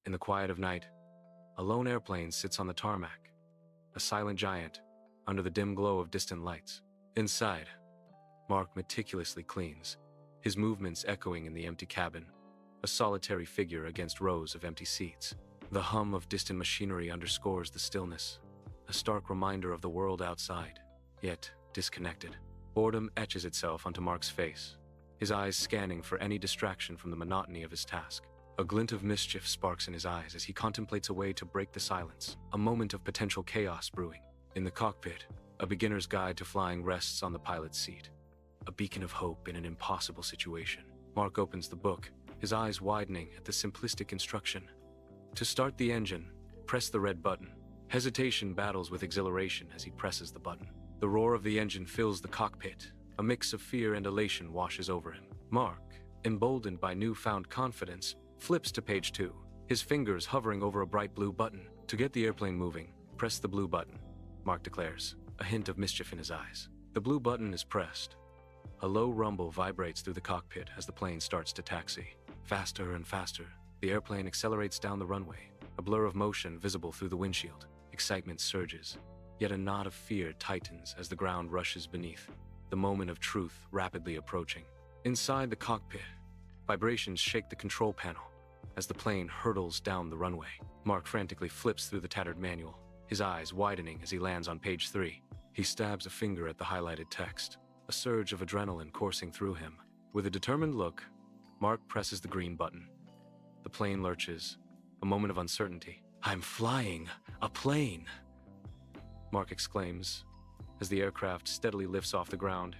In the quiet of night, a lone airplane sits on the tarmac, a silent giant, under the dim glow of distant lights. Inside, Mark meticulously cleans, his movements echoing in the empty cabin, a solitary figure against rows of empty seats. The hum of distant machinery underscores the stillness, a stark reminder of the world outside, yet disconnected. Boredom etches itself onto Mark's face, his eyes scanning for any distraction from the monotony of his task. A glint of mischief sparks in his eyes as he contemplates a way to break the silence, a moment of potential chaos brewing. In the cockpit, a beginner's guide to flying rests on the pilot's seat, a beacon of hope in an impossible situation. Mark opens the book, his eyes widening at the simplistic instruction. To start the engine, press the red button. Hesitation battles with exhilaration as he presses the button. The roar of the engine fills the cockpit. A mix of fear and elation washes over him. Mark, emboldened by newfound confidence, flips to page 2, his fingers hovering over a bright blue button. To get the airplane moving, press the blue button, Mark declares, a hint of mischief in his eyes. The blue button is pressed. A low rumble vibrates through the cockpit as the plane starts to taxi. Faster and faster, the airplane accelerates down the runway, a blur of motion visible through the windshield. Excitement surges, yet a knot of fear tightens as the ground rushes beneath, the moment of truth rapidly approaching. Inside the cockpit, vibrations shake the control panel as the plane hurtles down the runway. Mark frantically flips through the tattered manual, his eyes widening as he lands on page 3. He stabs a finger at the highlighted text, a surge of adrenaline coursing through him. With a determined look, Mark presses the green button. The plane lurches, a moment of uncertainty. "I'm flying a plane!" Mark exclaims, as the aircraft steadily lifts off the ground,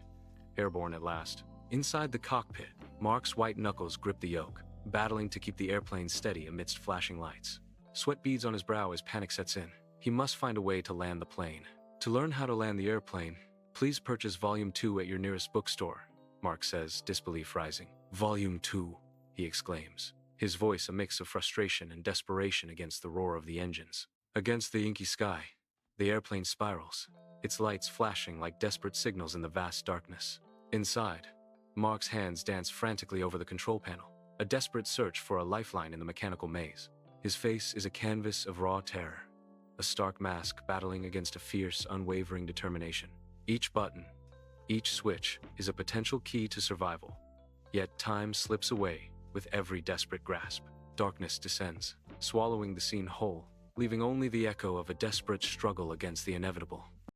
airborne at last. Inside the cockpit, Mark's white knuckles grip the yoke, battling to keep the airplane steady amidst flashing lights. Sweat beads on his brow as panic sets in. He must find a way to land the plane. To learn how to land the airplane, please purchase Volume 2 at your nearest bookstore, Mark says, disbelief rising. "Volume 2, he exclaims, his voice a mix of frustration and desperation against the roar of the engines. Against the inky sky, the airplane spirals, its lights flashing like desperate signals in the vast darkness. Inside, Mark's hands dance frantically over the control panel, a desperate search for a lifeline in the mechanical maze. His face is a canvas of raw terror, a stark mask battling against a fierce, unwavering determination. Each button, each switch is a potential key to survival. Yet time slips away with every desperate grasp. Darkness descends, swallowing the scene whole, leaving only the echo of a desperate struggle against the inevitable.